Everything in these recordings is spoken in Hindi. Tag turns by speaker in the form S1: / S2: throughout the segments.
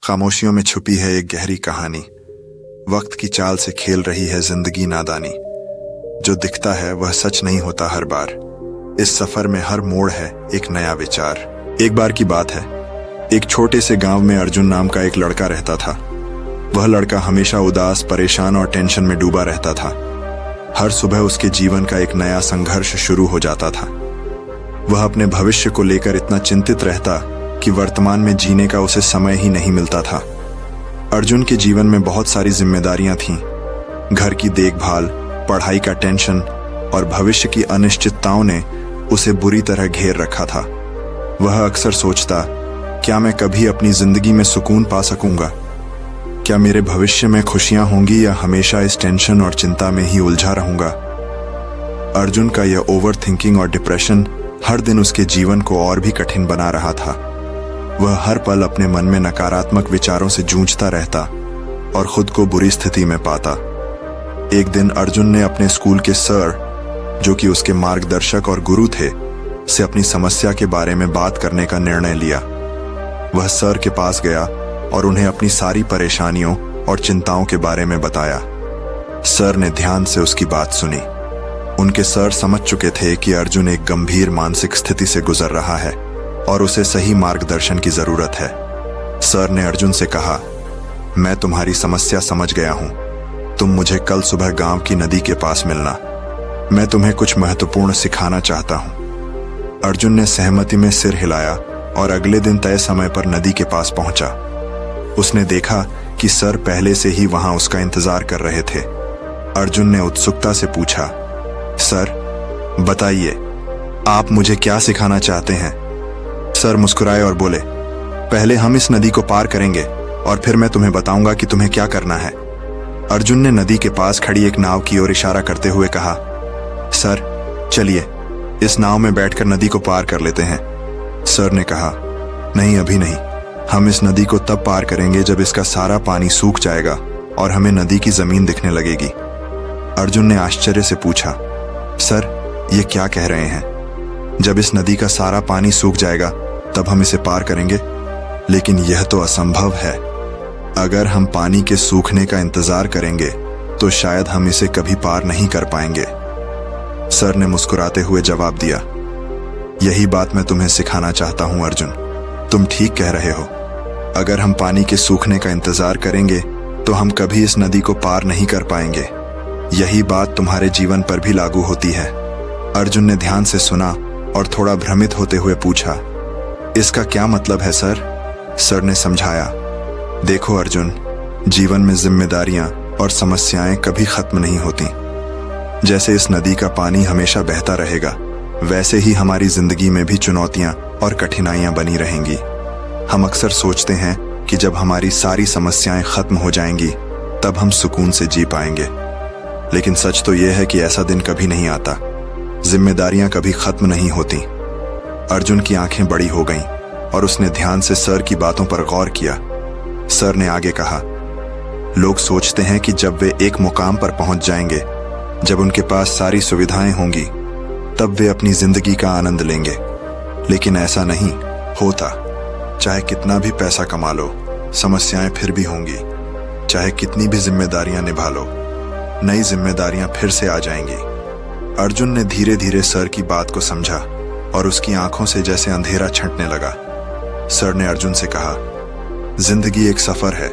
S1: खामोशियों में छुपी है एक गहरी कहानी। वक्त की चाल से खेल रही है जिंदगी नादानी। जो दिखता है वह सच नहीं होता हर बार। इस सफर में हर मोड़ है एक नया विचार। एक बार की बात है, एक छोटे से गांव में अर्जुन नाम का एक लड़का रहता था। वह लड़का हमेशा उदास, परेशान और टेंशन में डूबा रहता था। हर सुबह उसके जीवन का एक नया संघर्ष शुरू हो जाता था। वह अपने भविष्य को लेकर इतना चिंतित रहता कि वर्तमान में जीने का उसे समय ही नहीं मिलता था। अर्जुन के जीवन में बहुत सारी जिम्मेदारियां थीं। घर की देखभाल, पढ़ाई का टेंशन और भविष्य की अनिश्चितताओं ने उसे बुरी तरह घेर रखा था। वह अक्सर सोचता, क्या मैं कभी अपनी जिंदगी में सुकून पा सकूंगा? क्या मेरे भविष्य में खुशियां होंगी या हमेशा इस टेंशन और चिंता में ही उलझा रहूंगा? अर्जुन का यह ओवर थिंकिंग और डिप्रेशन हर दिन उसके जीवन को और भी कठिन बना रहा था। वह हर पल अपने मन में नकारात्मक विचारों से जूझता रहता और खुद को बुरी स्थिति में पाता। एक दिन अर्जुन ने अपने स्कूल के सर, जो कि उसके मार्गदर्शक और गुरु थे, से अपनी समस्या के बारे में बात करने का निर्णय लिया। वह सर के पास गया और उन्हें अपनी सारी परेशानियों और चिंताओं के बारे में बताया। सर ने ध्यान से उसकी बात सुनी। उनके सर समझ चुके थे कि अर्जुन एक गंभीर मानसिक स्थिति से गुजर रहा है और उसे सही मार्गदर्शन की जरूरत है। सर ने अर्जुन से कहा, मैं तुम्हारी समस्या समझ गया हूं। तुम मुझे कल सुबह गांव की नदी के पास मिलना। मैं तुम्हें कुछ महत्वपूर्ण सिखाना चाहता हूं। अर्जुन ने सहमति में सिर हिलाया और अगले दिन तय समय पर नदी के पास पहुंचा। उसने देखा कि सर पहले से ही वहां उसका इंतजार कर रहे थे। अर्जुन ने उत्सुकता से पूछा, सर बताइए, आप मुझे क्या सिखाना चाहते हैं? सर मुस्कुराए और बोले, पहले हम इस नदी को पार करेंगे और फिर मैं तुम्हें बताऊंगा कि तुम्हें क्या करना है। अर्जुन ने नदी के पास खड़ी एक नाव की ओर इशारा करते हुए कहा, सर चलिए इस नाव में बैठकर नदी को पार कर लेते हैं। सर ने कहा, नहीं अभी नहीं, हम इस नदी को तब पार करेंगे जब इसका सारा पानी सूख जाएगा और हमें नदी की जमीन दिखने लगेगी। अर्जुन ने आश्चर्य से पूछा, सर ये क्या कह रहे हैं? जब इस नदी का सारा पानी सूख जाएगा तब हम इसे पार करेंगे? लेकिन यह तो असंभव है। अगर हम पानी के सूखने का इंतजार करेंगे तो शायद हम इसे कभी पार नहीं कर पाएंगे। सर ने मुस्कुराते हुए जवाब दिया, यही बात मैं तुम्हें सिखाना चाहता हूं अर्जुन। तुम ठीक कह रहे हो। अगर हम पानी के सूखने का इंतजार करेंगे तो हम कभी इस नदी को पार नहीं कर पाएंगे। यही बात तुम्हारे जीवन पर भी लागू होती है। अर्जुन ने ध्यान से सुना और थोड़ा भ्रमित होते हुए पूछा, इसका क्या मतलब है सर? सर ने समझाया, देखो अर्जुन, जीवन में जिम्मेदारियां और समस्याएं कभी खत्म नहीं होती। जैसे इस नदी का पानी हमेशा बहता रहेगा, वैसे ही हमारी जिंदगी में भी चुनौतियां और कठिनाइयां बनी रहेंगी। हम अक्सर सोचते हैं कि जब हमारी सारी समस्याएं खत्म हो जाएंगी तब हम सुकून से जी पाएंगे, लेकिन सच तो यह है कि ऐसा दिन कभी नहीं आता। जिम्मेदारियां कभी खत्म नहीं होती। अर्जुन की आंखें बड़ी हो गईं और उसने ध्यान से सर की बातों पर गौर किया। सर ने आगे कहा, लोग सोचते हैं कि जब वे एक मुकाम पर पहुंच जाएंगे, जब उनके पास सारी सुविधाएं होंगी, तब वे अपनी जिंदगी का आनंद लेंगे। लेकिन ऐसा नहीं होता। चाहे कितना भी पैसा कमा लो, समस्याएं फिर भी होंगी। चाहे कितनी भी जिम्मेदारियां निभा लो, नई जिम्मेदारियां फिर से आ जाएंगी। अर्जुन ने धीरे धीरे सर की बात को समझा और उसकी आंखों से जैसे अंधेरा छंटने लगा। सर ने अर्जुन से कहा, जिंदगी एक सफर है,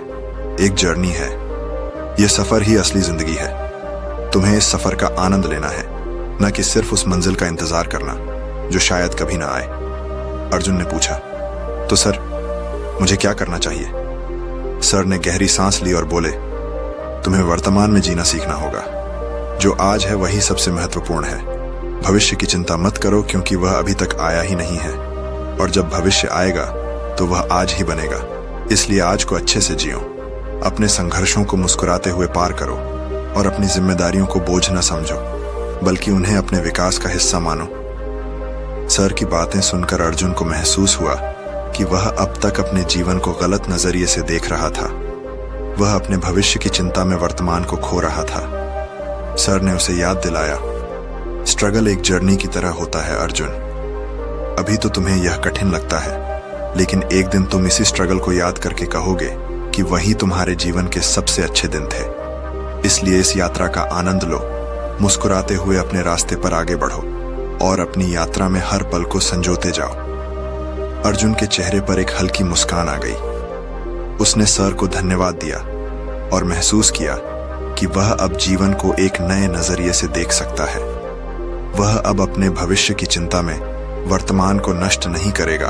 S1: एक जर्नी है। यह सफर ही असली जिंदगी है। तुम्हें इस सफर का आनंद लेना है, न कि सिर्फ उस मंजिल का इंतजार करना जो शायद कभी ना आए। अर्जुन ने पूछा, तो सर मुझे क्या करना चाहिए? सर ने गहरी सांस ली और बोले, तुम्हें वर्तमान में जीना सीखना होगा। जो आज है वही सबसे महत्वपूर्ण है। भविष्य की चिंता मत करो, क्योंकि वह अभी तक आया ही नहीं है, और जब भविष्य आएगा तो वह आज ही बनेगा। इसलिए आज को अच्छे से जियो। अपने संघर्षों को मुस्कुराते हुए पार करो और अपनी जिम्मेदारियों को बोझ न समझो, बल्कि उन्हें अपने विकास का हिस्सा मानो। सर की बातें सुनकर अर्जुन को महसूस हुआ कि वह अब तक अपने जीवन को गलत नजरिए से देख रहा था। वह अपने भविष्य की चिंता में वर्तमान को खो रहा था। सर ने उसे याद दिलाया, स्ट्रगल एक जर्नी की तरह होता है अर्जुन। अभी तो तुम्हें यह कठिन लगता है, लेकिन एक दिन तुम इसी स्ट्रगल को याद करके कहोगे कि वही तुम्हारे जीवन के सबसे अच्छे दिन थे। इसलिए इस यात्रा का आनंद लो, मुस्कुराते हुए अपने रास्ते पर आगे बढ़ो और अपनी यात्रा में हर पल को संजोते जाओ। अर्जुन के चेहरे पर एक हल्की मुस्कान आ गई। उसने सर को धन्यवाद दिया और महसूस किया कि वह अब जीवन को एक नए नजरिए से देख सकता है। वह अब अपने भविष्य की चिंता में वर्तमान को नष्ट नहीं करेगा,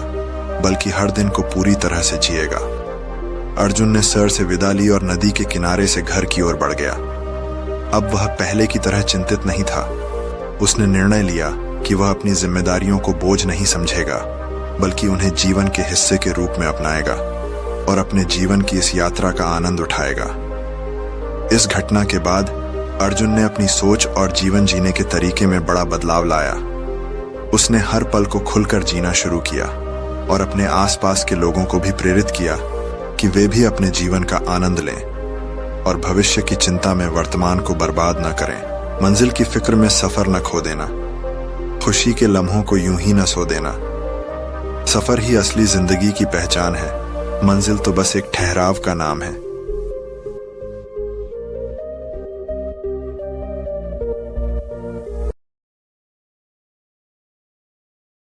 S1: बल्कि हर दिन को पूरी तरह से जिएगा। अर्जुन ने सर से विदा ली और नदी के किनारे से घर की ओर बढ़ गया। अब वह पहले की तरह चिंतित नहीं था। उसने निर्णय लिया कि वह अपनी जिम्मेदारियों को बोझ नहीं समझेगा, बल्कि उन्हें जीवन के हिस्से के रूप में अपनाएगा और अपने जीवन की इस यात्रा का आनंद उठाएगा। इस घटना के बाद अर्जुन ने अपनी सोच और जीवन जीने के तरीके में बड़ा बदलाव लाया। उसने हर पल को खुलकर जीना शुरू किया और अपने आसपास के लोगों को भी प्रेरित किया कि वे भी अपने जीवन का आनंद लें और भविष्य की चिंता में वर्तमान को बर्बाद न करें। मंजिल की फिक्र में सफर न खो देना, खुशी के लम्हों को यूं ही न सो देना। सफर ही असली जिंदगी की पहचान है, मंजिल तो बस एक ठहराव का नाम है।